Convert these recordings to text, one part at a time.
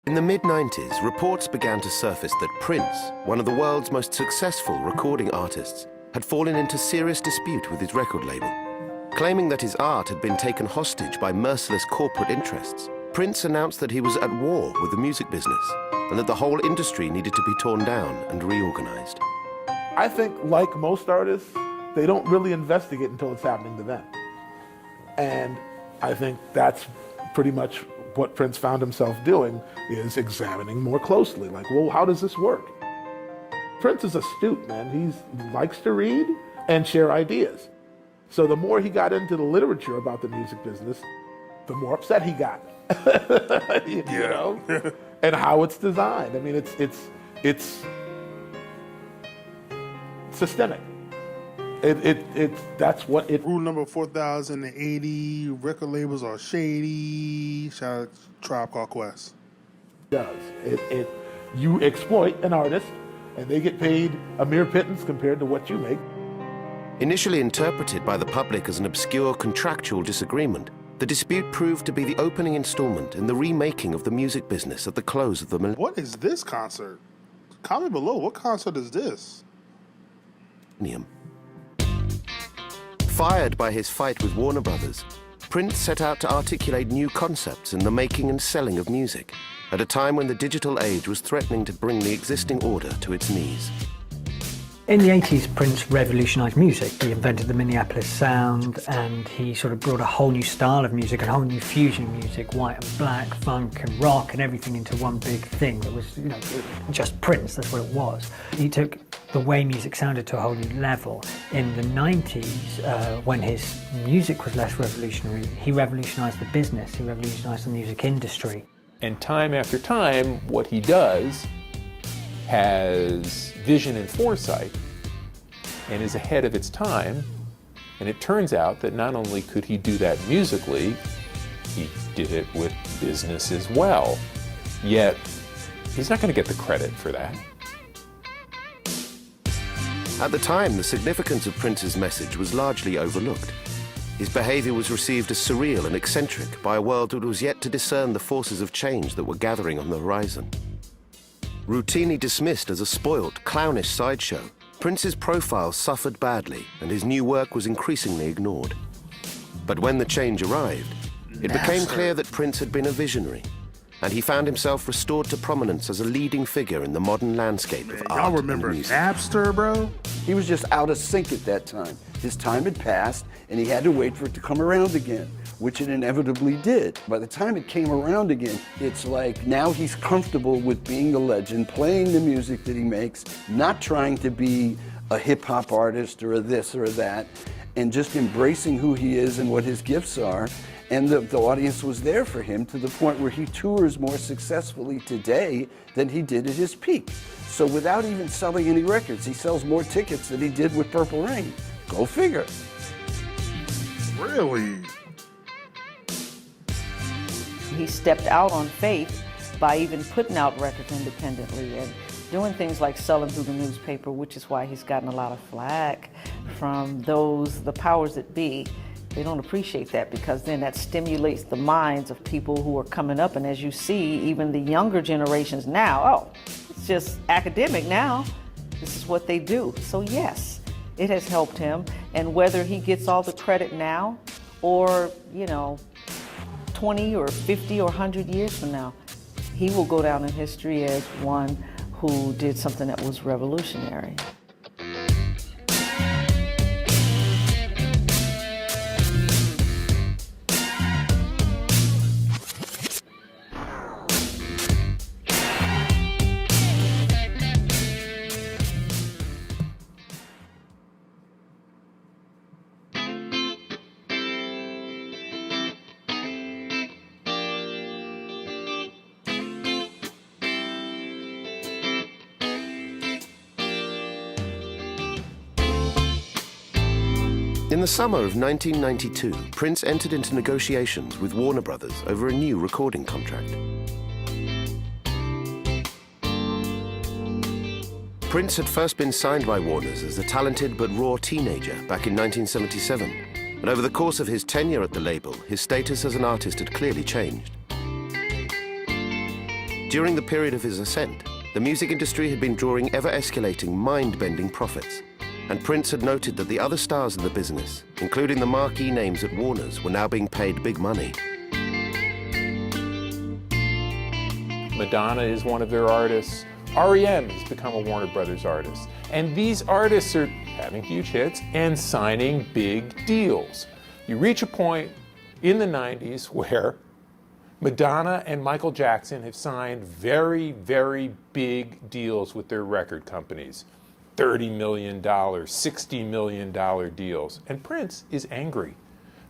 In the mid-90s, reports began to surface that Prince, one of the world's most successful recording artists, had fallen into serious dispute with his record label. Claiming that his art had been taken hostage by merciless corporate interests, Prince announced that he was at war with the music business and that the whole industry needed to be torn down and reorganized. I think, like most artists, they don't really investigate until it's happening to them. And I think that's pretty much what Prince found himself doing, is examining more closely. Like, well, how does this work? Prince is astute, man. He likes to read and share ideas. So the more he got into the literature about the music business, the more upset he got. you know? And how it's designed. I mean, it's systemic. That's what it. Rule number 4080, record labels are shady. Shout out to Tribe Called Quest. Does. You exploit an artist, and they get paid a mere pittance compared to what you make. Initially interpreted by the public as an obscure contractual disagreement, the dispute proved to be the opening installment in the remaking of the music business at the close of the What is this concert? Comment below, what concert is this? millennium. Fired by his fight with Warner Brothers, Prince set out to articulate new concepts in the making and selling of music, at a time when the digital age was threatening to bring the existing order to its knees. In the 80s, Prince revolutionized music. He invented the Minneapolis sound, and he sort of brought a whole new style of music, a whole new fusion music, white and black, funk and rock, and everything into one big thing that was, you know, just Prince. That's what it was. He took the way music sounded to a whole new level. In the 90s, when his music was less revolutionary, he revolutionized the business. He revolutionized the music industry. And time after time, what he does has vision and foresight and is ahead of its time. And it turns out that not only could he do that musically, he did it with business as well. Yet, he's not going to get the credit for that. At the time, the significance of Prince's message was largely overlooked. His behavior was received as surreal and eccentric by a world that was yet to discern the forces of change that were gathering on the horizon. Routinely dismissed as a spoilt, clownish sideshow, Prince's profile suffered badly and his new work was increasingly ignored. But when the change arrived, it became clear that Prince had been a visionary, and he found himself restored to prominence as a leading figure in the modern landscape of art Y'all remember and music. Napster, bro? He was just out of sync at that time. His time had passed, and he had to wait for it to come around again, which it inevitably did. By the time it came around again, it's like now he's comfortable with being the legend, playing the music that he makes, not trying to be a hip-hop artist or a this or a that, and just embracing who he is and what his gifts are. And the audience was there for him to the point where he tours more successfully today than he did at his peak. So without even selling any records, he sells more tickets than he did with Purple Rain. Go figure. Really? He stepped out on faith by even putting out records independently and doing things like selling through the newspaper, which is why he's gotten a lot of flack from the powers that be. They don't appreciate that because then that stimulates the minds of people who are coming up. And as you see, even the younger generations now, oh, it's just academic now. This is what they do. So yes, it has helped him. And whether he gets all the credit now or, 20 or 50 or 100 years from now, he will go down in history as one who did something that was revolutionary. In the summer of 1992, Prince entered into negotiations with Warner Brothers over a new recording contract. Prince had first been signed by Warner's as a talented but raw teenager back in 1977, and over the course of his tenure at the label, his status as an artist had clearly changed. During the period of his ascent, the music industry had been drawing ever-escalating, mind-bending profits, and Prince had noted that the other stars in the business, including the marquee names at Warner's, were now being paid big money. Madonna is one of their artists. REM has become a Warner Brothers artist. And these artists are having huge hits and signing big deals. You reach a point in the 90s where Madonna and Michael Jackson have signed very, very big deals with their record companies. $30 million, $60 million deals. And Prince is angry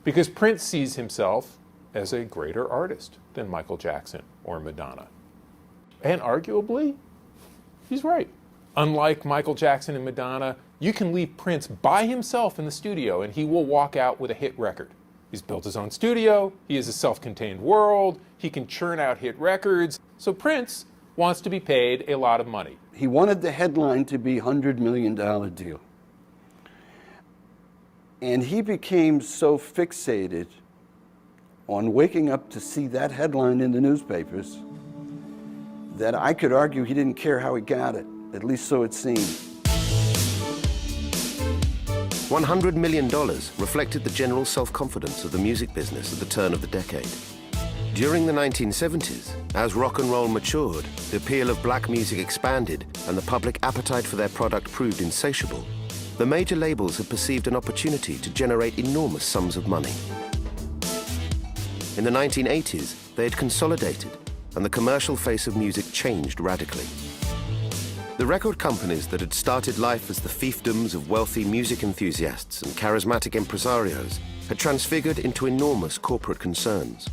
because Prince sees himself as a greater artist than Michael Jackson or Madonna. And arguably, he's right. Unlike Michael Jackson and Madonna, you can leave Prince by himself in the studio and he will walk out with a hit record. He's built his own studio, he is a self-contained world, he can churn out hit records. So Prince wants to be paid a lot of money. He wanted the headline to be $100 million deal. And he became so fixated on waking up to see that headline in the newspapers that I could argue he didn't care how he got it, at least so it seemed. $100 million reflected the general self-confidence of the music business at the turn of the decade. During the 1970s, as rock and roll matured, the appeal of black music expanded, and the public appetite for their product proved insatiable, the major labels had perceived an opportunity to generate enormous sums of money. In the 1980s, they had consolidated, and the commercial face of music changed radically. The record companies that had started life as the fiefdoms of wealthy music enthusiasts and charismatic impresarios had transfigured into enormous corporate concerns.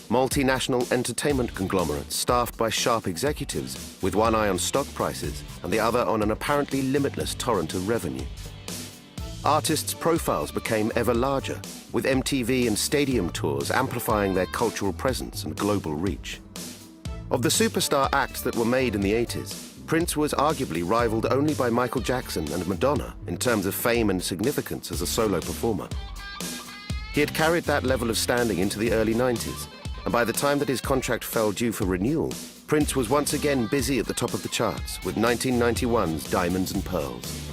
Multinational entertainment conglomerates staffed by sharp executives with one eye on stock prices and the other on an apparently limitless torrent of revenue. Artists' profiles became ever larger, with MTV and stadium tours amplifying their cultural presence and global reach. Of the superstar acts that were made in the 80s, Prince was arguably rivaled only by Michael Jackson and Madonna in terms of fame and significance as a solo performer. He had carried that level of standing into the early 90s, and by the time that his contract fell due for renewal, Prince was once again busy at the top of the charts with 1991's Diamonds and Pearls.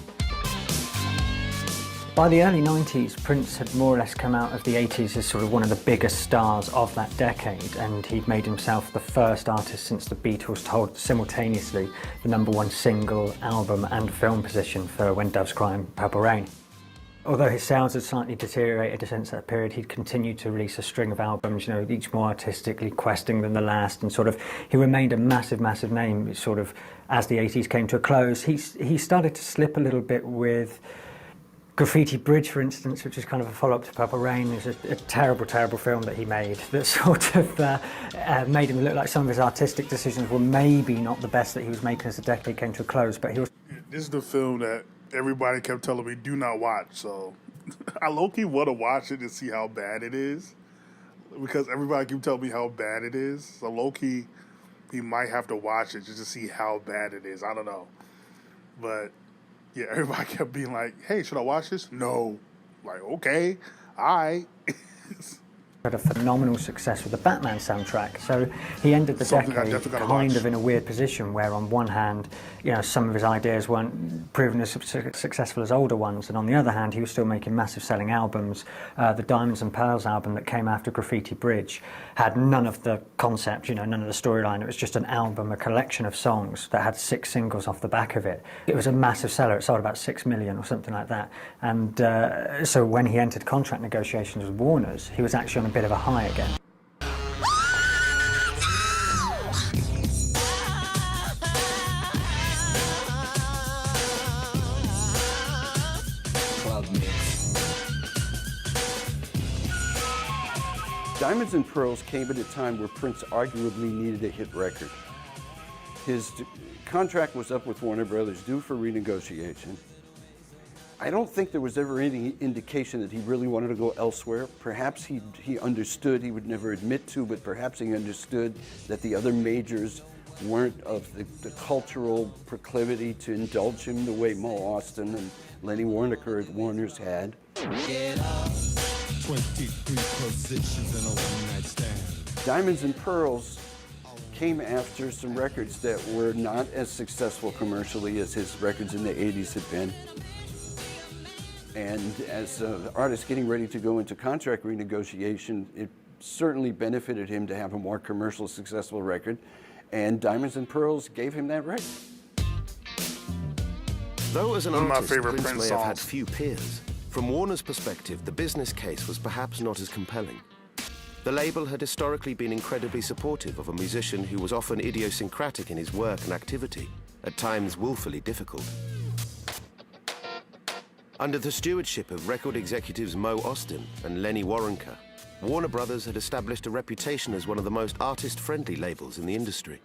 By the early 90s, Prince had more or less come out of the 80s as sort of one of the biggest stars of that decade, and he'd made himself the first artist since the Beatles to hold simultaneously the #1 single, album and film position for When Doves Cry and Purple Rain. Although his sales had slightly deteriorated since that period, he'd continued to release a string of albums, you know, each more artistically questing than the last, and sort of he remained a massive, massive name sort of as the 80s came to a close. He started to slip a little bit with Graffiti Bridge, for instance, which is kind of a follow-up to Purple Rain. It was a terrible, terrible film that he made that sort of made him look like some of his artistic decisions were maybe not the best that he was making as the decade came to a close, but he was... This is the film that everybody kept telling me, do not watch, so I low-key want to watch it and see how bad it is, because everybody keep telling me how bad it is, so low-key, he might have to watch it just to see how bad it is. I don't know, but... yeah, everybody kept being like, hey, should I watch this? No. Like, okay, all right. Had a phenomenal success with the Batman soundtrack, so he ended the decade kind of in a weird position where on one hand, you know, some of his ideas weren't proven as successful as older ones, and on the other hand, he was still making massive selling albums. The Diamonds and Pearls album that came after Graffiti Bridge had none of the concept, you know, none of the storyline. It was just an album, a collection of songs that had 6 singles off the back of it. It was a massive seller. It sold about 6 million or something like that. And so when he entered contract negotiations with Warner's, he was actually on a bit of a high again. Diamonds and Pearls came at a time where Prince arguably needed a hit record. His contract was up with Warner Brothers, due for renegotiation. I don't think there was ever any indication that he really wanted to go elsewhere. Perhaps he understood, he would never admit to, but perhaps he understood that the other majors weren't of the cultural proclivity to indulge him the way Mo Austin and Lenny Waronker at Warner's had. 23 positions in a one-night stand. Diamonds and Pearls came after some records that were not as successful commercially as his records in the 80s had been. And as the artist getting ready to go into contract renegotiation, it certainly benefited him to have a more commercial successful record, and Diamonds and Pearls gave him that right. Though as an One of my artist, favorite Prince Prince may have had songs. few peers, from Warner's perspective, the business case was perhaps not as compelling. The label had historically been incredibly supportive of a musician who was often idiosyncratic in his work and activity, at times willfully difficult. Under the stewardship of record executives Mo Ostin and Lenny Waronker, Warner Brothers had established a reputation as one of the most artist-friendly labels in the industry.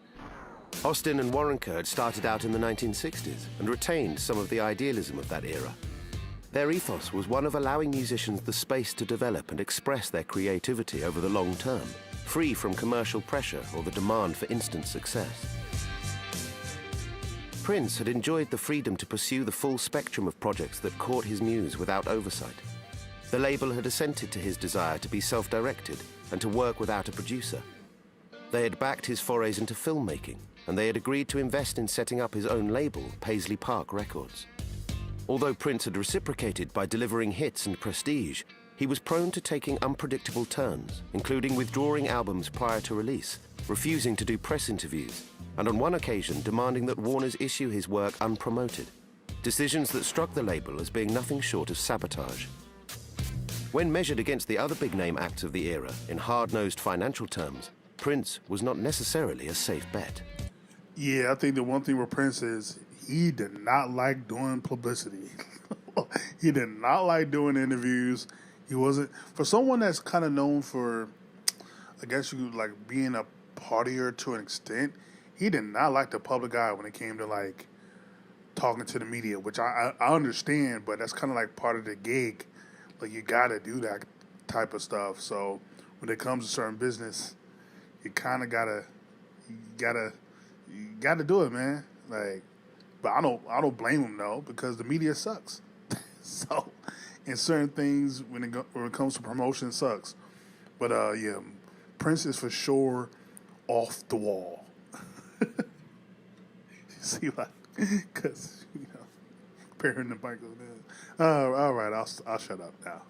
Ostin and Waronker had started out in the 1960s and retained some of the idealism of that era. Their ethos was one of allowing musicians the space to develop and express their creativity over the long term, free from commercial pressure or the demand for instant success. Prince had enjoyed the freedom to pursue the full spectrum of projects that caught his muse without oversight. The label had assented to his desire to be self-directed and to work without a producer. They had backed his forays into filmmaking, and they had agreed to invest in setting up his own label, Paisley Park Records. Although Prince had reciprocated by delivering hits and prestige, he was prone to taking unpredictable turns, including withdrawing albums prior to release, refusing to do press interviews, and on one occasion demanding that Warner's issue his work unpromoted, decisions that struck the label as being nothing short of sabotage. When measured against the other big-name acts of the era in hard-nosed financial terms, Prince was not necessarily a safe bet. Yeah, I think the one thing with Prince is he did not like doing publicity. He did not like doing interviews. He wasn't, for someone that's kind of known for, I guess you like being a partier to an extent, he did not like the public eye when it came to like talking to the media, which I understand, but that's kind of like part of the gig. Like you gotta do that type of stuff. So when it comes to certain business, you kind of gotta do it, man. Like, but I don't blame him though, because the media sucks. So, and certain things when it comes to promotion sucks. But yeah, Prince is for sure off the wall. See, like, because comparing the Michael. All right, I'll shut up now.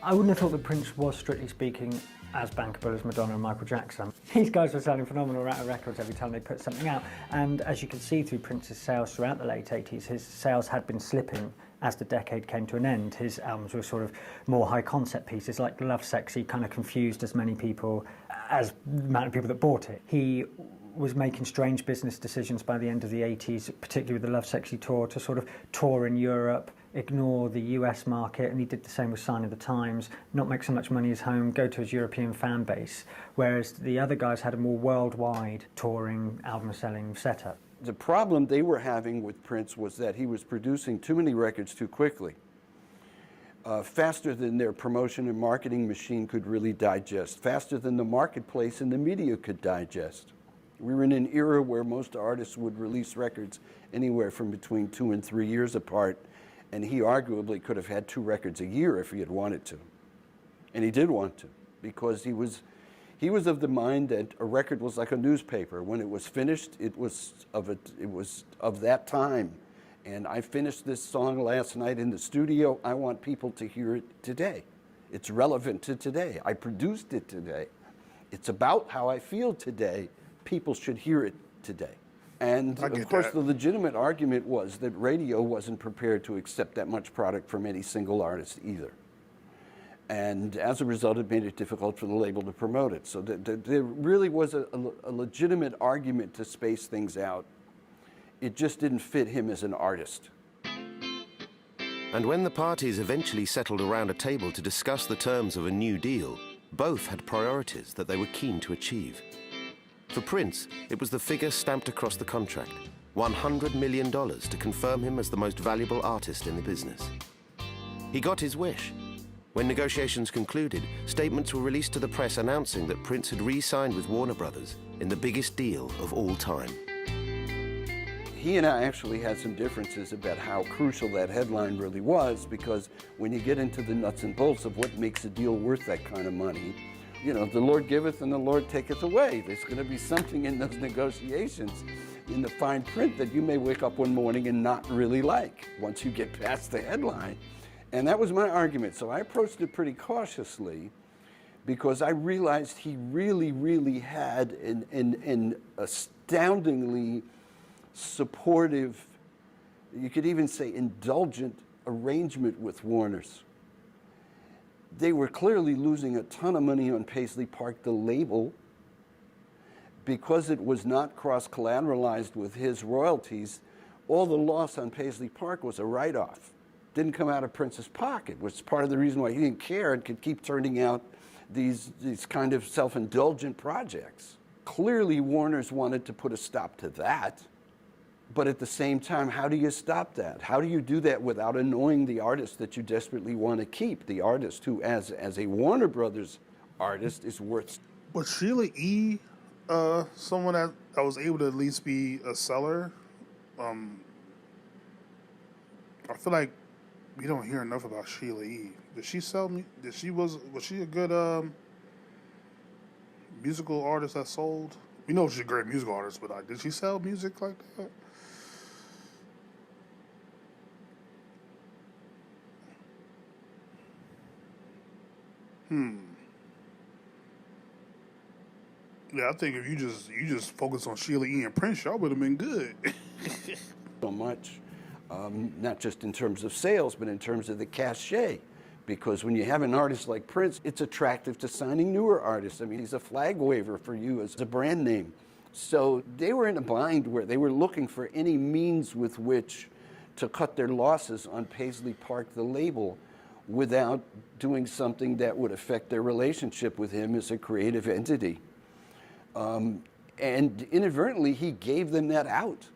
I wouldn't have thought that Prince was, strictly speaking, as bankable as Madonna and Michael Jackson. These guys were selling phenomenal records every time they put something out. And as you can see through Prince's sales throughout the late 80s, his sales had been slipping as the decade came to an end. His albums were sort of more high concept pieces, like Lovesexy kind of confused as many people as the amount of people that bought it. He was making strange business decisions by the end of the 80s, particularly with the Lovesexy tour, to sort of tour in Europe, ignore the US market, and he did the same with Sign of the Times, not make so much money as home, go to his European fan base, whereas the other guys had a more worldwide touring, album-selling setup. The problem they were having with Prince was that he was producing too many records too quickly, faster than their promotion and marketing machine could really digest, faster than the marketplace and the media could digest. We were in an era where most artists would release records anywhere from between 2 and 3 years apart, and he arguably could have had 2 records a year if he had wanted to. And he did want to, because he was of the mind that a record was like a newspaper. When it was finished, it was of that time. And I finished this song last night in the studio. I want people to hear it today. It's relevant to today. I produced it today. It's about how I feel today. People should hear it today. And of course, the legitimate argument was that radio wasn't prepared to accept that much product from any single artist either. And as a result, it made it difficult for the label to promote it. So there really was a legitimate argument to space things out. It just didn't fit him as an artist. And when the parties eventually settled around a table to discuss the terms of a new deal, both had priorities that they were keen to achieve. For Prince, it was the figure stamped across the contract, $100 million to confirm him as the most valuable artist in the business. He got his wish. When negotiations concluded, statements were released to the press announcing that Prince had re-signed with Warner Brothers in the biggest deal of all time. He and I actually had some differences about how crucial that headline really was, because when you get into the nuts and bolts of what makes a deal worth that kind of money, you know, the Lord giveth and the Lord taketh away. There's going to be something in those negotiations, in the fine print, that you may wake up one morning and not really like once you get past the headline. And that was my argument. So I approached it pretty cautiously, because I realized he really, really had an astoundingly supportive, you could even say indulgent arrangement with Warner's. They were clearly losing a ton of money on Paisley Park, the label, because it was not cross-collateralized with his royalties. All the loss on Paisley Park was a write-off. Didn't come out of Prince's pocket, which is part of the reason why he didn't care and could keep turning out these kind of self-indulgent projects. Clearly, Warner's wanted to put a stop to that. But at the same time, how do you stop that? How do you do that without annoying the artist that you desperately want to keep? The artist who, as a Warner Brothers artist, is worth... Was Sheila E. someone that was able to at least be a seller? I feel like we don't hear enough about Sheila E. Did she sell me? Was she a good musical artist that sold? We know she's a great musical artist, but did she sell music like that? Yeah, I think if you just focus on Sheila E. and Prince, y'all would have been good. So much, not just in terms of sales, but in terms of the cachet. Because when you have an artist like Prince, it's attractive to signing newer artists. I mean, he's a flag waver for you as a brand name. So they were in a bind where they were looking for any means with which to cut their losses on Paisley Park, the label, without doing something that would affect their relationship with him as a creative entity. And inadvertently, he gave them that out.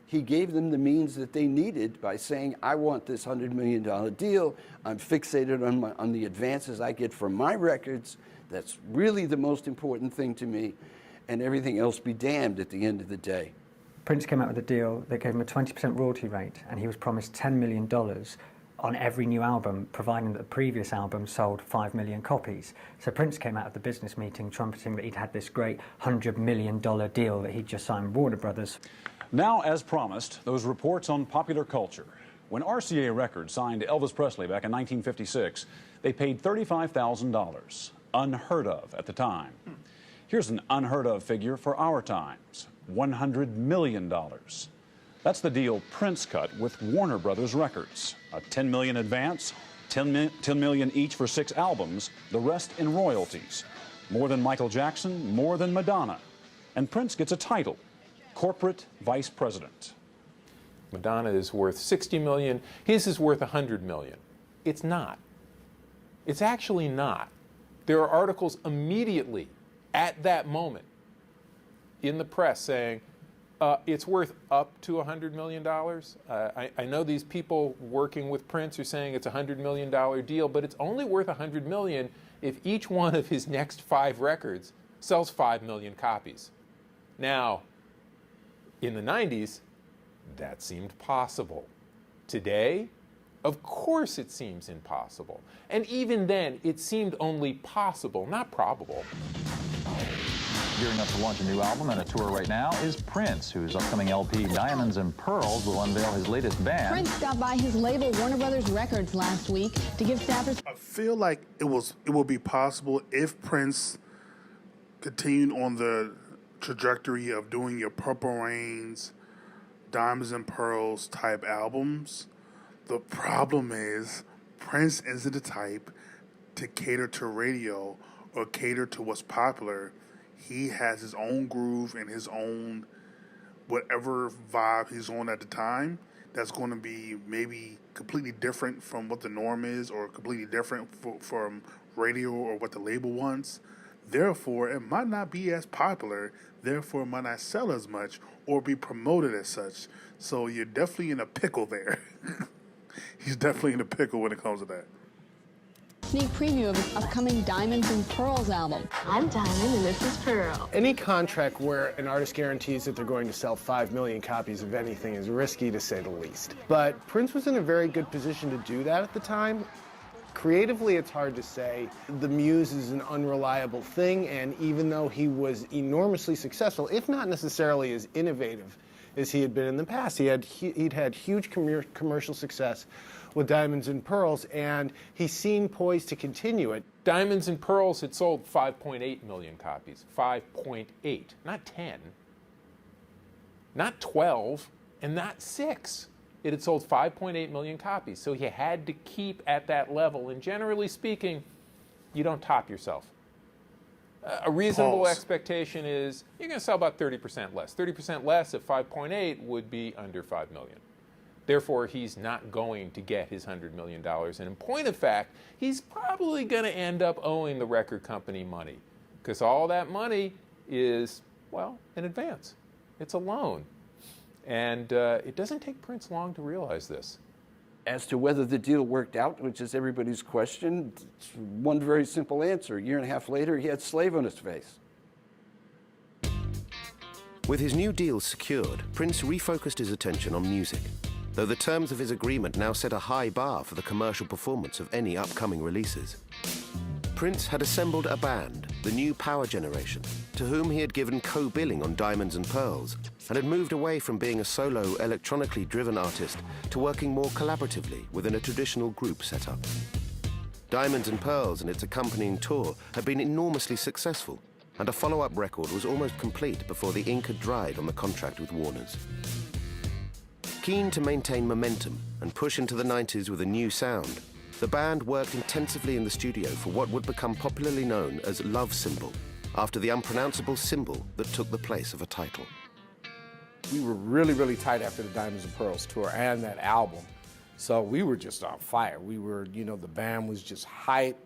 He gave them the means that they needed by saying, I want this $100 million deal. I'm fixated on the advances I get from my records. That's really the most important thing to me. And everything else be damned at the end of the day. Prince came out with a deal that gave him a 20% royalty rate, and he was promised $10 million on every new album, providing that the previous album sold 5 million copies. So Prince came out of the business meeting trumpeting that he'd had this great $100 million deal that he'd just signed with Warner Brothers. Now, as promised, those reports on popular culture. When RCA Records signed Elvis Presley back in 1956, they paid $35,000, unheard of at the time. Here's an unheard of figure for our times, $100 million. That's the deal Prince cut with Warner Brothers Records. A $10 million advance, $10 million each for 6 albums, the rest in royalties. More than Michael Jackson, more than Madonna. And Prince gets a title, Corporate Vice President. Madonna is worth $60 million. His is worth $100 million. It's not. It's actually not. There are articles immediately at that moment in the press saying it's worth up to $100 million. I know these people working with Prince are saying it's a $100 million deal, but it's only worth $100 million if each one of his next 5 records sells 5 million copies. Now, in the 90s, that seemed possible. Today, of course it seems impossible. And even then, it seemed only possible, not probable. Gearing up to launch a new album and a tour right now is Prince, whose upcoming LP, Diamonds and Pearls, will unveil his latest band. Prince stopped by his label, Warner Brothers Records, last week to give staffers... I feel like it would be possible if Prince continued on the trajectory of doing your Purple Rains, Diamonds and Pearls type albums. The problem is Prince isn't the type to cater to radio or cater to what's popular. He has his own groove and his own whatever vibe he's on at the time that's going to be maybe completely different from what the norm is or completely different from radio or what the label wants. Therefore, it might not be as popular. Therefore, it might not sell as much or be promoted as such. So you're definitely in a pickle there. He's definitely in a pickle when it comes to that. Sneak preview of his upcoming Diamonds and Pearls album. I'm Diamond and this is Pearl. Any contract where an artist guarantees that they're going to sell 5 million copies of anything is risky, to say the least. But Prince was in a very good position to do that at the time. Creatively, it's hard to say. The Muse is an unreliable thing, and even though he was enormously successful, if not necessarily as innovative as he had been in the past, he'd had huge commercial success with Diamonds and Pearls, and he seemed poised to continue it. Diamonds and Pearls had sold 5.8 million copies. 5.8, not 10, not 12, and not 6. It had sold 5.8 million copies, so he had to keep at that level. And generally speaking, you don't top yourself. A reasonable expectation is you're going to sell about 30% less. 30% less at 5.8 would be under 5 million. Therefore, he's not going to get his $100 million. And in point of fact, he's probably going to end up owing the record company money, because all that money is, well, in advance. It's a loan. And it doesn't take Prince long to realize this. As to whether the deal worked out, which is everybody's question, it's one very simple answer. A year and a half later, he had Slave on his face. With his new deal secured, Prince refocused his attention on music, though the terms of his agreement now set a high bar for the commercial performance of any upcoming releases. Prince had assembled a band, the New Power Generation, to whom he had given co-billing on Diamonds and Pearls, and had moved away from being a solo, electronically driven artist to working more collaboratively within a traditional group setup. Diamonds and Pearls and its accompanying tour had been enormously successful, and a follow-up record was almost complete before the ink had dried on the contract with Warner's. Keen to maintain momentum and push into the 90s with a new sound, the band worked intensively in the studio for what would become popularly known as Love Symbol, after the unpronounceable symbol that took the place of a title. We were really, really tight after the Diamonds and Pearls tour and that album. So we were just on fire. We were, the band was just hype,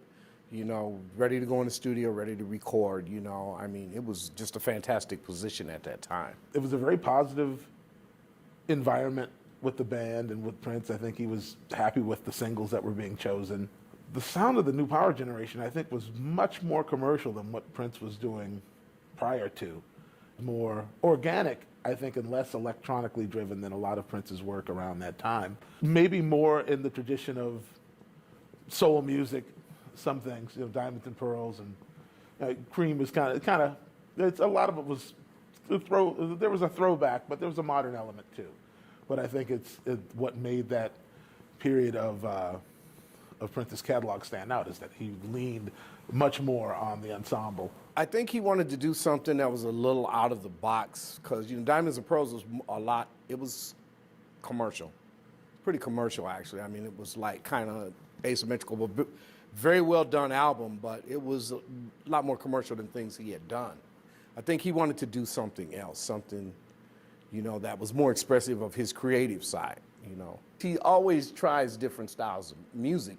ready to go in the studio, ready to record, I mean, it was just a fantastic position at that time. It was a very positive environment with the band and with Prince. I think he was happy with the singles that were being chosen. The sound of the New Power Generation, I think, was much more commercial than what Prince was doing prior to. More organic, I think, and less electronically driven than a lot of Prince's work around that time. Maybe more in the tradition of soul music, some things, Diamonds and Pearls, and Cream is kind of, it's a lot of it was, there was a throwback, but there was a modern element too. But I think it's what made that period of Prince's catalog stand out is that he leaned much more on the ensemble. I think he wanted to do something that was a little out of the box because, Diamonds and Pearls was it was commercial. Pretty commercial, actually. I mean, it was like kind of asymmetrical, but very well done album, but it was a lot more commercial than things he had done. I think he wanted to do something else, something, that was more expressive of his creative side, He always tries different styles of music,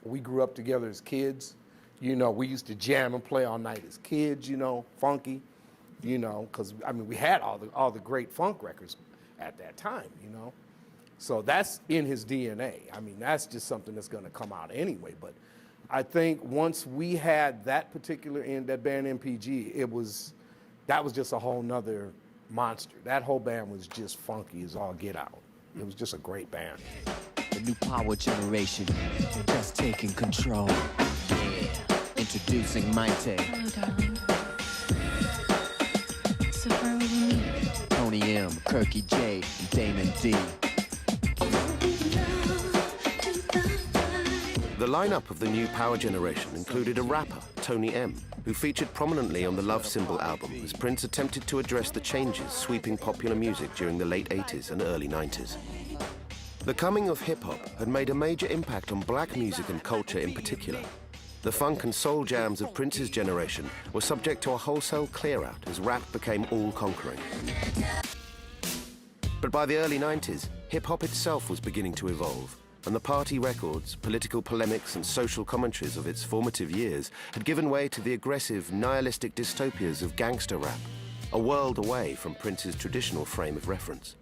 We grew up together as kids. We used to jam and play all night as kids, funky, because, we had all the great funk records at that time, So that's in his DNA. That's just something that's going to come out anyway. But I think once we had that particular that band MPG, that was just a whole nother monster. That whole band was just funky as all get out. It was just a great band. The New Power Generation, just taking control. Yeah, introducing Maite. Hello, darling. So far with me. Tony M, Kirky J, and Damon D. The lineup of the New Power Generation included a rapper, Tony M, who featured prominently on the Love Symbol album as Prince attempted to address the changes sweeping popular music during the late 80s and early 90s. The coming of hip-hop had made a major impact on black music and culture in particular. The funk and soul jams of Prince's generation were subject to a wholesale clear-out as rap became all-conquering. But by the early 90s, hip-hop itself was beginning to evolve, and the party records, political polemics, and social commentaries of its formative years had given way to the aggressive, nihilistic dystopias of gangster rap, a world away from Prince's traditional frame of reference.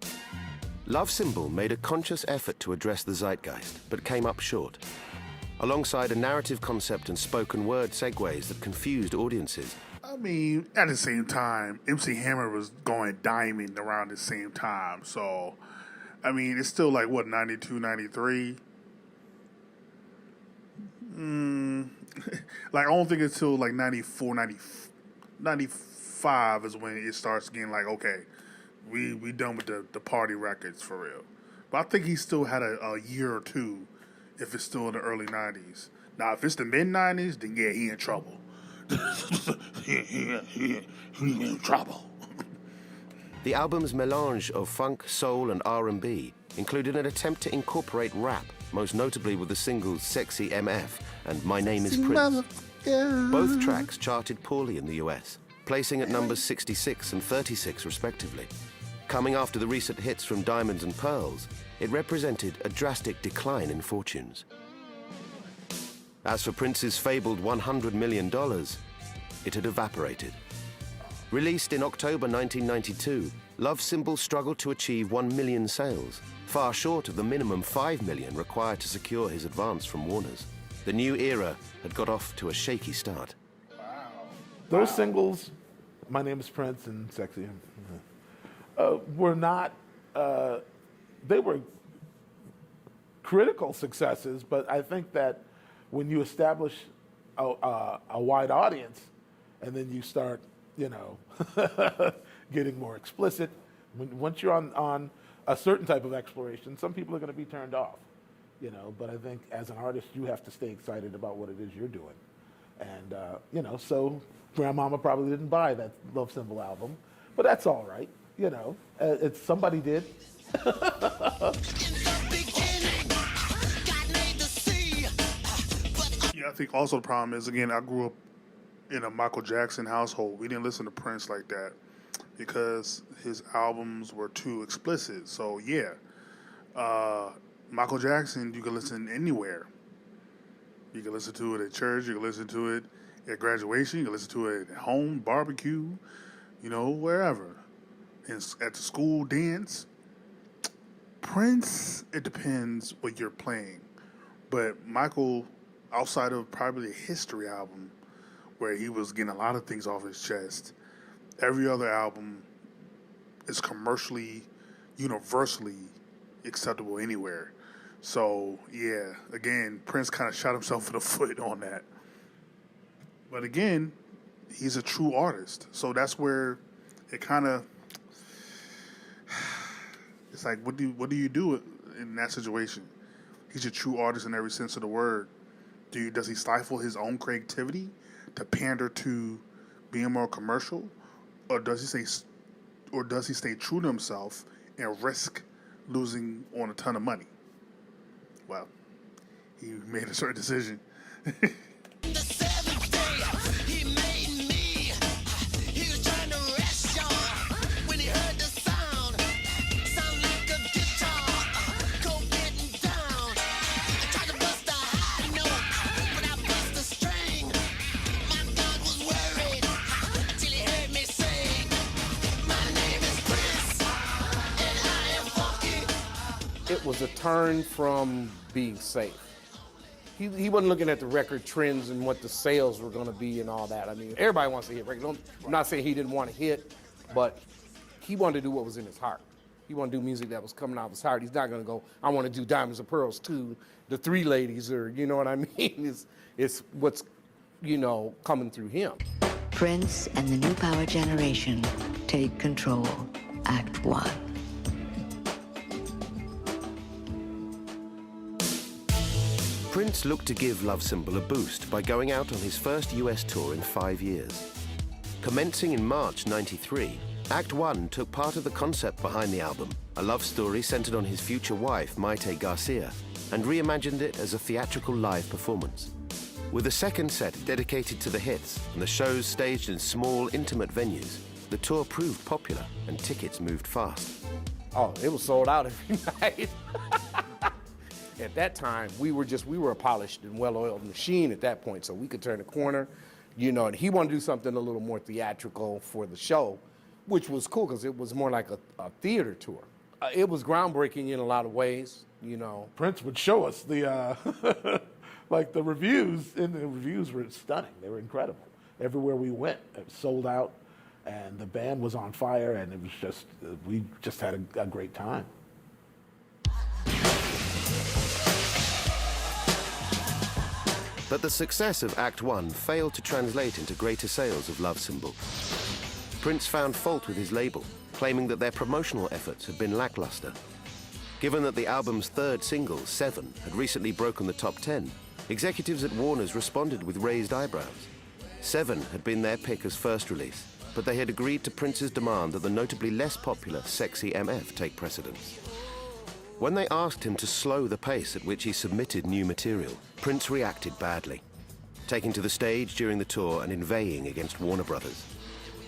Love Symbol made a conscious effort to address the zeitgeist, but came up short. Alongside a narrative concept and spoken word segues that confused audiences. At the same time, MC Hammer was going diamond around the same time, so... it's still 92, 93. Like, I don't think until like 94, 95 is when it starts getting like, okay, we done with the party records for real. But I think he still had a year or two if it's still in the early 90s. Now, if it's the mid-90s, then yeah, he in trouble. he in trouble. The album's melange of funk, soul, and R&B included an attempt to incorporate rap, most notably with the singles Sexy MF and My Name is Prince. Both tracks charted poorly in the US, placing at numbers 66 and 36 respectively. Coming after the recent hits from Diamonds and Pearls, it represented a drastic decline in fortunes. As for Prince's fabled $100 million, it had evaporated. Released in October 1992, Love Symbol struggled to achieve 1 million sales, far short of the minimum 5 million required to secure his advance from Warner's. The new era had got off to a shaky start. Those singles, My Name is Prince and Sexy, were not, they were critical successes, but I think that when you establish a wide audience and then you start, you know, getting more explicit, once you're on a certain type of exploration, some people are going to be turned off, you know, but I think as an artist, you have to stay excited about what it is you're doing. And, you know, so Grandmama probably didn't buy that Love Symbol album, but that's all right, you know, it's somebody did. Yeah, I think also the problem is, again, I grew up in a Michael Jackson household. We didn't listen to Prince like that because his albums were too explicit. So, yeah, Michael Jackson, you can listen anywhere. You can listen to it at church. You can listen to it at graduation. You can listen to it at home, barbecue, you know, wherever. At the school dance. Prince, it depends what you're playing. But Michael, outside of probably a History album, where he was getting a lot of things off his chest, every other album is commercially, universally acceptable anywhere. So, yeah, again, Prince kind of shot himself in the foot on that. But again, he's a true artist. So that's where it kind of, it's like, what do you do in that situation? He's a true artist in every sense of the word. Does he stifle his own creativity to pander to being more commercial, or does he stay true to himself and risk losing on a ton of money? Well, he made a certain decision. It was a turn from being safe. He wasn't looking at the record trends and what the sales were going to be and all that. I mean, everybody wants to hit records. I'm not saying he didn't want to hit, but he wanted to do what was in his heart. He wanted to do music that was coming out of his heart. He's not going to go, I want to do Diamonds and Pearls too, the Three Ladies, or you know what I mean? It's what's, you know, coming through him. Prince and the New Power Generation take control. Act 1. Prince looked to give Love Symbol a boost by going out on his first US tour in 5 years. Commencing in March '93, Act 1 took part of the concept behind the album, a love story centered on his future wife, Maite Garcia, and reimagined it as a theatrical live performance. With a second set dedicated to the hits and the shows staged in small, intimate venues, the tour proved popular and tickets moved fast. Oh, it was sold out every night. At that time, we were a polished and well-oiled machine at that point, so we could turn a corner, you know, and he wanted to do something a little more theatrical for the show, which was cool because it was more like a theater tour. It was groundbreaking in a lot of ways, you know. Prince would show us the, like the reviews, and the reviews were stunning. They were incredible. Everywhere we went, it was sold out, and the band was on fire, and it was just, we just had a great time. But the success of Act One failed to translate into greater sales of Love Symbol. Prince found fault with his label, claiming that their promotional efforts had been lackluster. Given that the album's third single, Seven, had recently broken the top 10, executives at Warner's responded with raised eyebrows. Seven had been their pick as first release, but they had agreed to Prince's demand that the notably less popular Sexy MF take precedence. When they asked him to slow the pace at which he submitted new material, Prince reacted badly, taking to the stage during the tour and inveighing against Warner Brothers.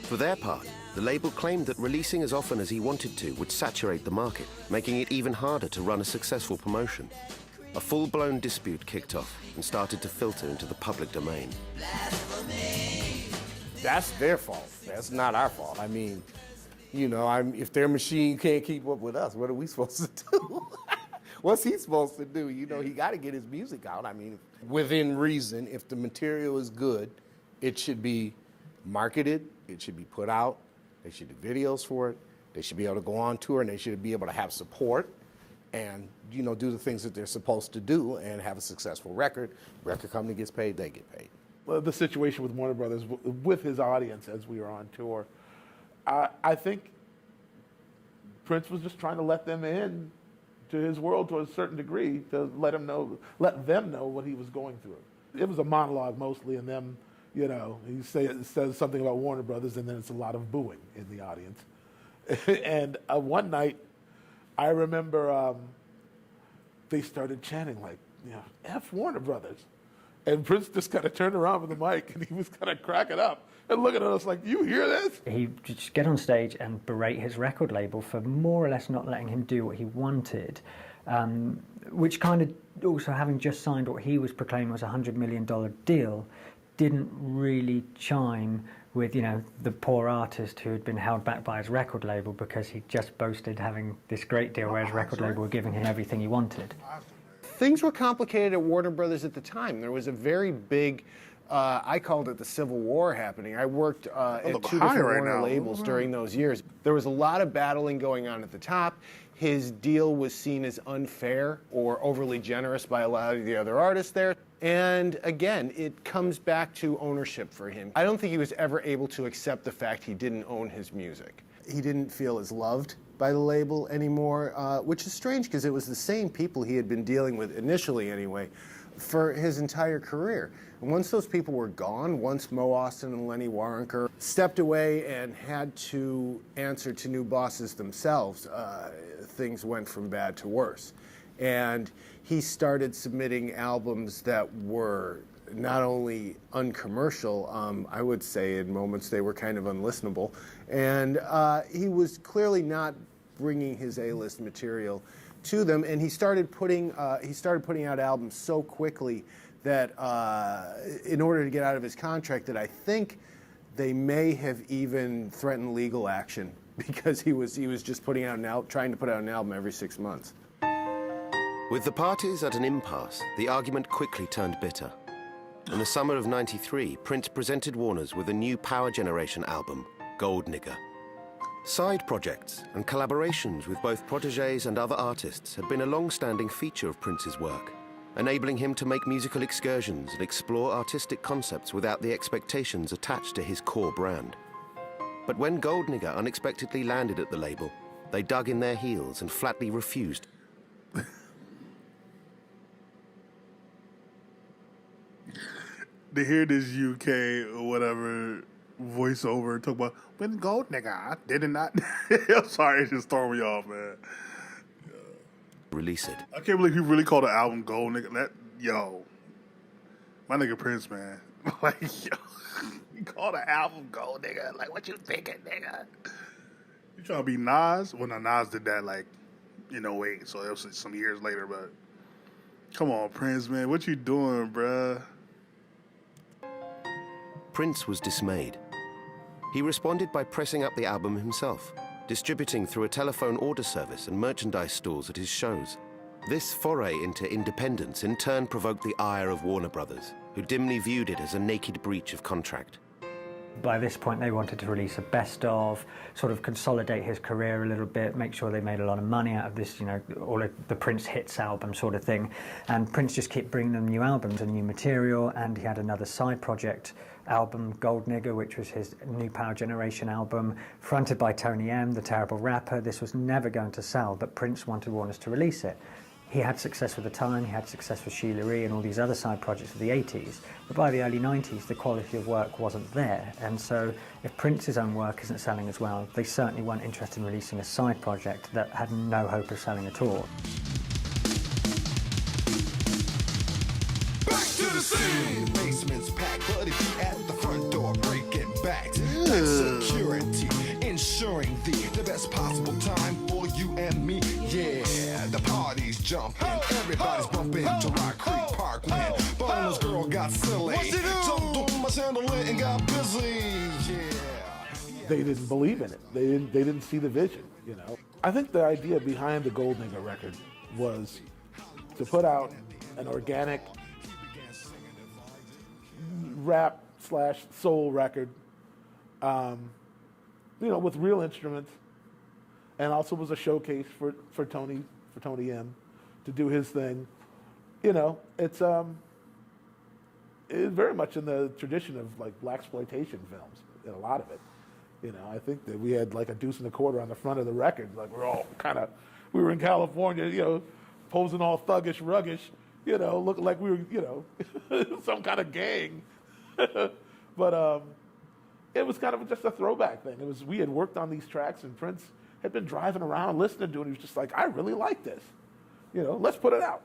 For their part, the label claimed that releasing as often as he wanted to would saturate the market, making it even harder to run a successful promotion. A full-blown dispute kicked off and started to filter into the public domain. That's their fault. That's not our fault. I mean, you know, if their machine can't keep up with us, what are we supposed to do? What's he supposed to do? You know, he got to get his music out. I mean, within reason, if the material is good, it should be marketed, it should be put out, they should do videos for it, they should be able to go on tour, and they should be able to have support and, you know, do the things that they're supposed to do and have a successful record. Record company gets paid, they get paid. Well, the situation with Warner Brothers, with his audience as we were on tour, I think Prince was just trying to let them in to his world to a certain degree, to let them know what he was going through. It was a monologue mostly, and them, you know, he says something about Warner Brothers, and then it's a lot of booing in the audience. And one night, I remember they started chanting like, you know, F Warner Brothers. And Prince just kind of turned around with the mic, and he was kind of cracking up and looking at us like, you hear this? He'd just get on stage and berate his record label for more or less not letting him do what he wanted, which kind of also, having just signed what he was proclaiming was a $100 million deal, didn't really chime with, you know, the poor artist who had been held back by his record label because he just boasted having this great deal where his record label were giving him everything he wanted. Things were complicated at Warner Brothers at the time. There was a very big, I called it the Civil War happening. I worked at two different Warner labels during those years. There was a lot of battling going on at the top. His deal was seen as unfair or overly generous by a lot of the other artists there. And again, it comes back to ownership for him. I don't think he was ever able to accept the fact he didn't own his music. He didn't feel as loved by the label anymore, which is strange because it was the same people he had been dealing with, initially anyway, for his entire career. And once those people were gone, once Mo Austin and Lenny Waronker stepped away and had to answer to new bosses themselves, things went from bad to worse. And he started submitting albums that were not only uncommercial, I would say in moments they were kind of unlistenable, and he was clearly not bringing his A-list material to them, and he started putting out albums so quickly that in order to get out of his contract, that I think they may have even threatened legal action because he was just putting out trying to put out an album every 6 months. With the parties at an impasse, the argument quickly turned bitter. In the summer of '93, Prince presented Warner's with a new Power Generation album, Gold Nigger. Side projects and collaborations with both protégés and other artists had been a long-standing feature of Prince's work, enabling him to make musical excursions and explore artistic concepts without the expectations attached to his core brand. But when Gold Nigger unexpectedly landed at the label, they dug in their heels and flatly refused. To hear this UK or whatever voiceover talk about when Gold Nigger, I did it not. I'm sorry, it just threw me off, man. Release it. I can't believe he really called the album Gold Nigger. My nigga Prince, man. Like, yo, he called the album Gold Nigger. Like, what you thinking, nigga? You trying to be Nas? Well, no, Nas did that like in 08, so it was some years later. But come on, Prince, man, what you doing, bruh? Prince was dismayed. He responded by pressing up the album himself, distributing through a telephone order service and merchandise stalls at his shows. This foray into independence in turn provoked the ire of Warner Brothers, who dimly viewed it as a naked breach of contract. By this point, they wanted to release a best of, sort of consolidate his career a little bit, make sure they made a lot of money out of this, all of the Prince hits album sort of thing. And Prince just kept bringing them new albums and new material, and he had another side project album, Gold Nigger, which was his New Power Generation album, fronted by Tony M, the terrible rapper. This was never going to sell, but Prince wanted Warner's to release it. He had success with The Time, he had success with Sheila E. and all these other side projects of the 80s, but by the early 90s the quality of work wasn't there, and so if Prince's own work isn't selling as well, they certainly weren't interested in releasing a side project that had no hope of selling at all. Back to the scene! Basement's packed, but if you at the front door, breaking back. That's security, ensuring the best possible time for you and me. Yeah, the party's jumping, everybody's bumping to Rock Creek Park when Bonner's girl got silly. Jumped on my chandelier and got busy. Yeah. They didn't believe in it. They didn't see the vision, I think the idea behind the Gold Nigger record was to put out an organic rap/soul record, with real instruments, and also was a showcase for Tony M to do his thing. It's very much in the tradition of like blaxploitation films, in a lot of it. I think that we had like a deuce and a quarter on the front of the record. Like we were in California, posing all thuggish, ruggish, looking like we were, some kind of gang. But it was kind of just a throwback thing. We had worked on these tracks, and Prince had been driving around listening to it. He was just like, I really like this. Let's put it out.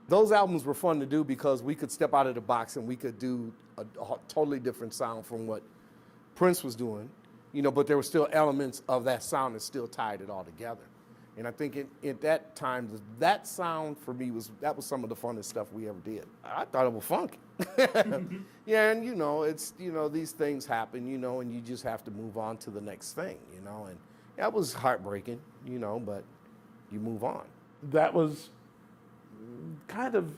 Those albums were fun to do because we could step out of the box and we could do a totally different sound from what Prince was doing, but there were still elements of that sound that still tied it all together. And I think at that time, that sound for me was some of the funnest stuff we ever did. I thought it was funky. Yeah, and it's, these things happen, and you just have to move on to the next thing, and that was heartbreaking, but you move on. That was kind of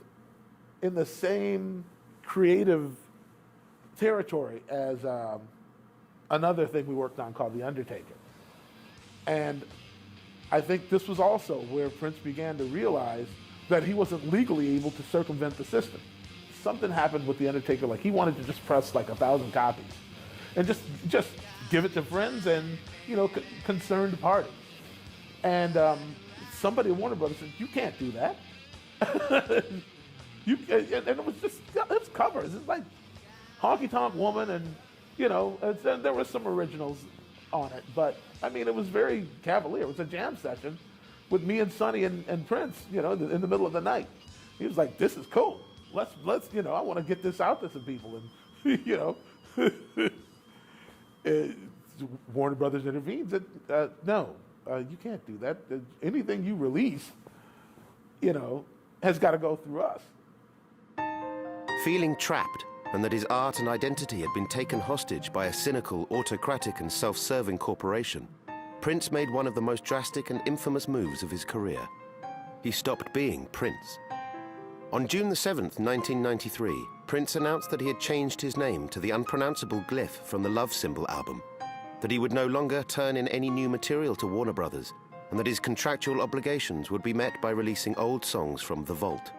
in the same creative territory as another thing we worked on called The Undertaker. And I think this was also where Prince began to realize that he wasn't legally able to circumvent the system. Something happened with The Undertaker, like he wanted to just press like 1,000 copies and just give it to friends and, concerned parties. And somebody at Warner Brothers said, you can't do that. And it was just, it's covers. It's like Honky Tonk Woman and, and there were some originals on it, but I mean, it was very cavalier. It was a jam session with me and Sonny and Prince, in the middle of the night. He was like, this is cool. Let's I want to get this out to some people. And, Warner Brothers intervenes. No, you can't do that. Anything you release, has got to go through us. Feeling trapped, and that his art and identity had been taken hostage by a cynical, autocratic and self-serving corporation, Prince made one of the most drastic and infamous moves of his career. He stopped being Prince. On June the 7th, 1993, Prince announced that he had changed his name to the unpronounceable glyph from the Love Symbol album, that he would no longer turn in any new material to Warner Brothers, and that his contractual obligations would be met by releasing old songs from The Vault.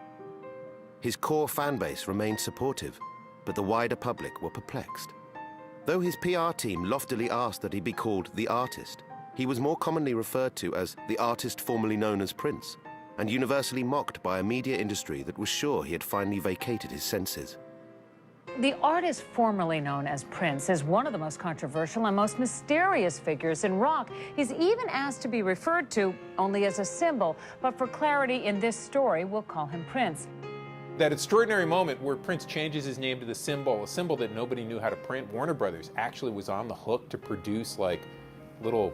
His core fan base remained supportive, but the wider public were perplexed. Though his PR team loftily asked that he be called The Artist, he was more commonly referred to as the artist formerly known as Prince, and universally mocked by a media industry that was sure he had finally vacated his senses. The artist formerly known as Prince is one of the most controversial and most mysterious figures in rock. He's even asked to be referred to only as a symbol, but for clarity in this story, we'll call him Prince. That extraordinary moment where Prince changes his name to the symbol, a symbol that nobody knew how to print. Warner Brothers actually was on the hook to produce like little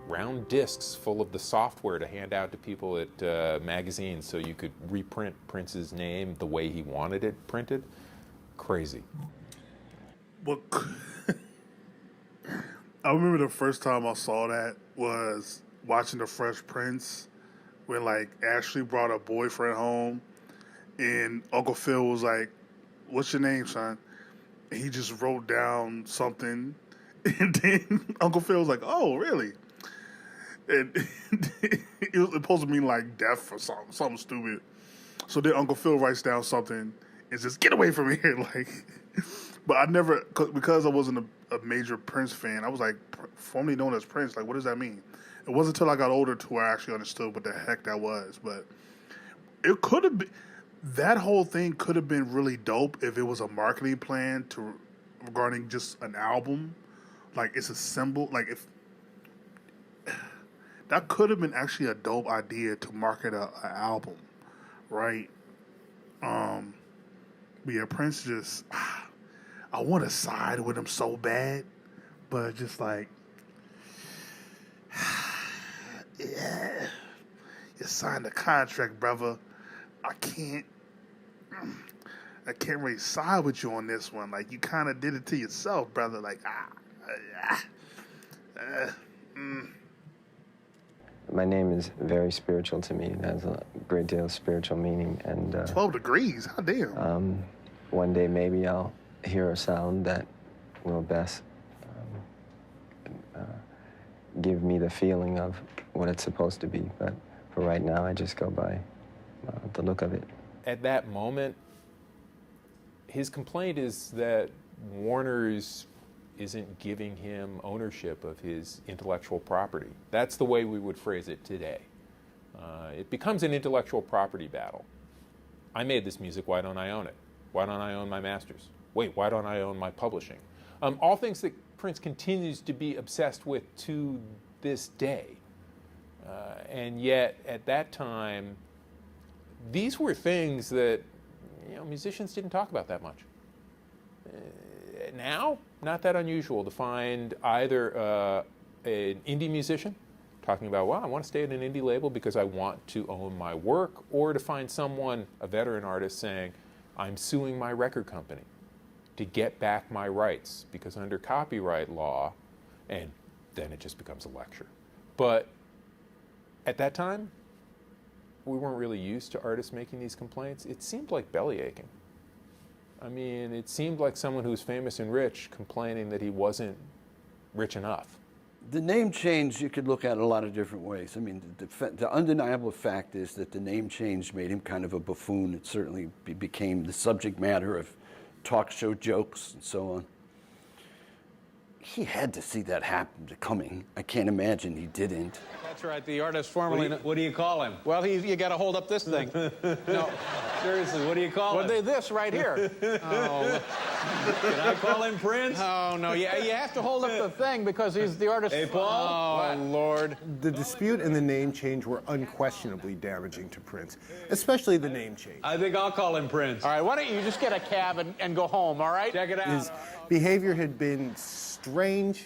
round discs full of the software to hand out to people at magazines so you could reprint Prince's name the way he wanted it printed. Crazy. Well, I remember the first time I saw that was watching The Fresh Prince when like Ashley brought her boyfriend home and Uncle Phil was like, "What's your name, son?" And he just wrote down something And then Uncle Phil was like, "Oh, really?" And it was supposed to mean like death or something stupid. So then Uncle Phil writes down something and says, "Get away from here!" Like, but I never, because I wasn't a major Prince fan. I was like, formerly known as Prince. Like, what does that mean? It wasn't until I got older to where I actually understood what the heck that was. But it could have been, that whole thing could have been really dope if it was a marketing plan regarding just an album. Like, it's a symbol. Like, if that could have been actually a dope idea to market an album, right? But yeah, Prince just, I want to side with him so bad, but just like, yeah, you signed a contract, brother. I can't really side with you on this one. Like, you kind of did it to yourself, brother. Like, My name is very spiritual to me. It has a great deal of spiritual meaning. And 12 degrees, how damn. One day maybe I'll hear a sound that will best give me the feeling of what it's supposed to be. But for right now, I just go by the look of it. At that moment, his complaint is that Warner's isn't giving him ownership of his intellectual property. That's the way we would phrase it today. It becomes an intellectual property battle. I made this music, why don't I own it? Why don't I own my masters? Wait, why don't I own my publishing? All things that Prince continues to be obsessed with to this day. And yet, at that time, these were things that musicians didn't talk about that much. Now, not that unusual to find either an indie musician talking about, well, I want to stay at an indie label because I want to own my work, or to find someone, a veteran artist, saying, I'm suing my record company to get back my rights because under copyright law, and then it just becomes a lecture. But at that time, we weren't really used to artists making these complaints. It seemed like belly aching. I mean, it seemed like someone who's famous and rich complaining that he wasn't rich enough. The name change you could look at a lot of different ways. I mean, the undeniable fact is that the name change made him kind of a buffoon. It certainly became the subject matter of talk show jokes and so on. He had to see that happen coming. I can't imagine he didn't. That's right. The artist formerly. What do you call him? Well, you got to hold up this thing. No, seriously, what do you call him? Well, this right here. Oh, can I call him Prince? Oh no, you have to hold up the thing because he's the artist. Hey, Paul. Oh, Lord. The dispute and the name change were unquestionably damaging to Prince, especially the name change. I think I'll call him Prince. All right, why don't you just get a cab and go home? All right. Check it out. His behavior had been strange.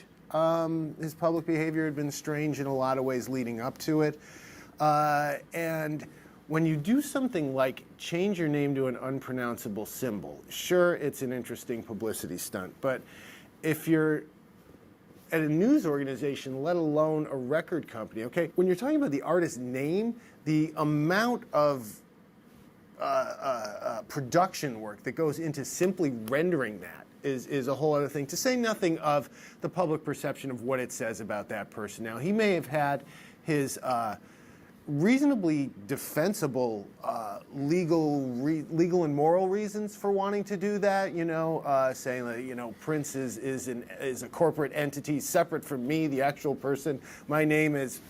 His public behavior had been strange in a lot of ways leading up to it. And when you do something like change your name to an unpronounceable symbol, sure, it's an interesting publicity stunt. But if you're at a news organization, let alone a record company, okay, when you're talking about the artist's name, the amount of production work that goes into simply rendering that is a whole other thing, to say nothing of the public perception of what it says about that person. Now, he may have had his reasonably defensible legal and moral reasons for wanting to do that, saying that, Prince is a corporate entity separate from me, the actual person. My name is...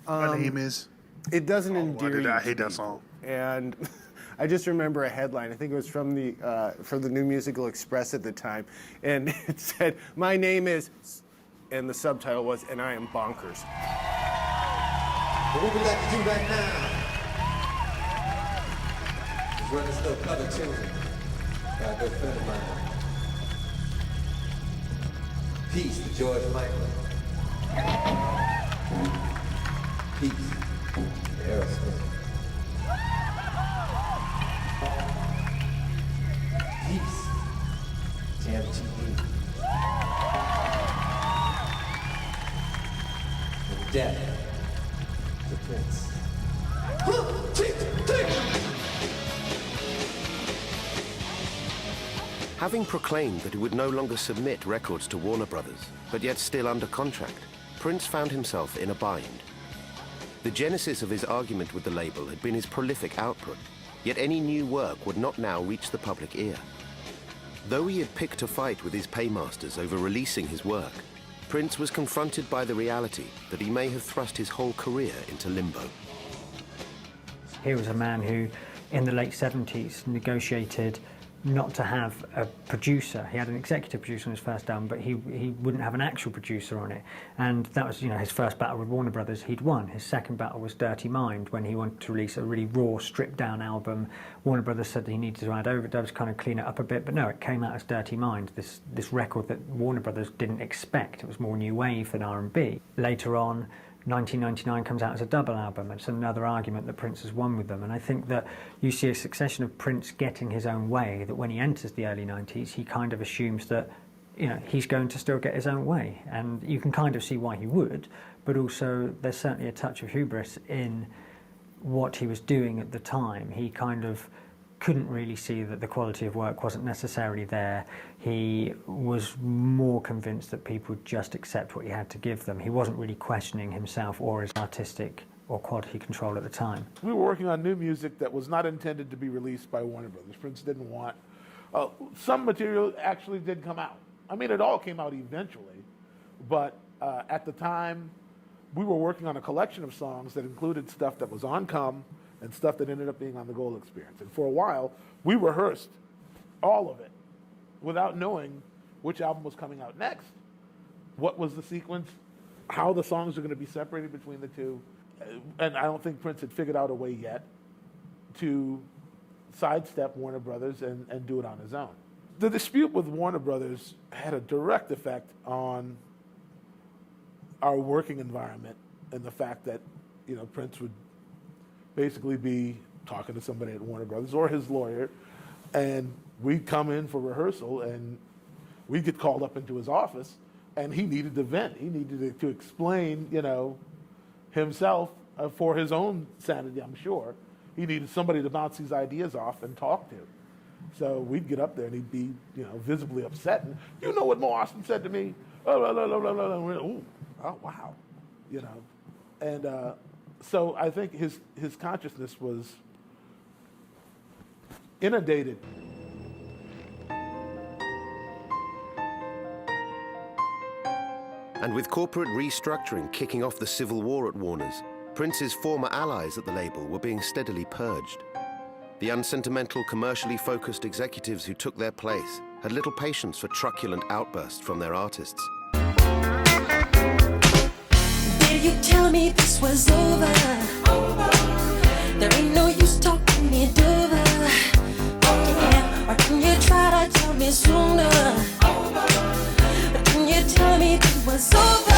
My name is... It doesn't endear you. I hate that song. And... I just remember a headline. I think it was from the New Musical Express at the time, and it said, "My name is," and the subtitle was, "And I am bonkers." What we'd like to do right now is run this little cover tune by a good friend of mine. Peace to George Michael. Peace to Aerosmith. Peace to MTV. And death to Prince. Having proclaimed that he would no longer submit records to Warner Brothers, but yet still under contract, Prince found himself in a bind. The genesis of his argument with the label had been his prolific output, yet any new work would not now reach the public ear. Though he had picked a fight with his paymasters over releasing his work, Prince was confronted by the reality that he may have thrust his whole career into limbo. He was a man who, in the late 70s, negotiated not to have a producer. He had an executive producer on his first album, but he wouldn't have an actual producer on it. And that was, his first battle with Warner Brothers. He'd won. His second battle was Dirty Mind, when he wanted to release a really raw, stripped-down album. Warner Brothers said that he needed to add overdubs, kind of clean it up a bit, but no, it came out as Dirty Mind, this record that Warner Brothers didn't expect. It was more new wave than R&B. Later on, 1999 comes out as a double album. It's another argument that Prince has won with them. And I think that you see a succession of Prince getting his own way, that when he enters the early 90s, he kind of assumes that, he's going to still get his own way. And you can kind of see why he would, but also there's certainly a touch of hubris in what he was doing at the time. He kind of couldn't really see that the quality of work wasn't necessarily there. He was more convinced that people would just accept what he had to give them. He wasn't really questioning himself or his artistic or quality control at the time. We were working on new music that was not intended to be released by Warner Brothers. Prince didn't want. Some material actually did come out. I mean, it all came out eventually, but at the time, we were working on a collection of songs that included stuff that was on Come and stuff that ended up being on the Gold Experience. And for a while, we rehearsed all of it without knowing which album was coming out next, what was the sequence, how the songs were going to be separated between the two. And I don't think Prince had figured out a way yet to sidestep Warner Brothers and do it on his own. The dispute with Warner Brothers had a direct effect on our working environment, and the fact that, Prince would basically be talking to somebody at Warner Brothers or his lawyer, and we'd come in for rehearsal and we'd get called up into his office, and he needed to vent. He needed to explain, himself for his own sanity, I'm sure. He needed somebody to bounce these ideas off and talk to. So we'd get up there and he'd be, visibly upset. And, you know what Mo Ostin said to me? Oh, blah, blah, blah, blah, blah. And we're, ooh, oh, wow. And so I think his consciousness was inundated. And with corporate restructuring kicking off the civil war at Warner's, Prince's former allies at the label were being steadily purged. The unsentimental, commercially focused executives who took their place had little patience for truculent outbursts from their artists. Did you tell me this was over? There ain't no use talking it over. Yeah. Or can you try to tell me sooner? Or can you tell me it was over?